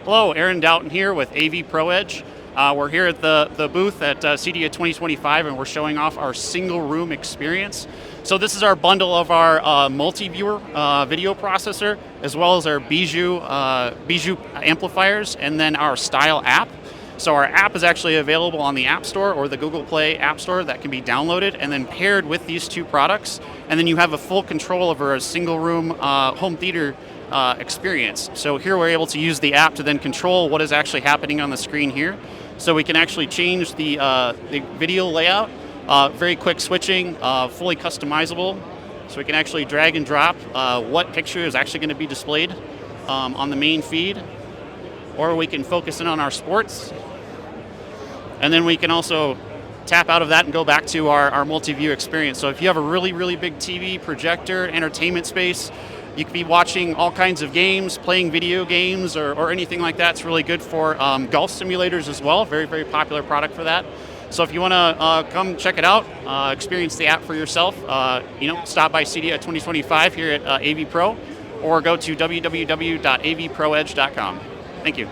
Hello, Aaron Doughton here with AVPro Edge. We're here at the booth at CEDIA 2025, and we're showing off our single room experience. So this is our bundle of our Multiviewer video processor, as well as our Bijou amplifiers, and then our STILE app. So our app is actually available on the App Store or the Google Play App Store that can be downloaded and then paired with these two products. And then you have a full control over a single room home theater experience. So here we're able to use the app to then control what is actually happening on the screen here. So we can actually change the video layout, very quick switching, fully customizable. So we can actually drag and drop what picture is actually going to be displayed on the main feed. Or we can focus in on our sports. And then we can also tap out of that and go back to our multi-view experience. So if you have a really, really big TV, projector, entertainment space, you could be watching all kinds of games, playing video games, or anything like that. It's really good for golf simulators as well. Very, very popular product for that. So if you want to come check it out, experience the app for yourself, stop by CEDIA 2025 here at AVPro, or go to www.avproedge.com. Thank you.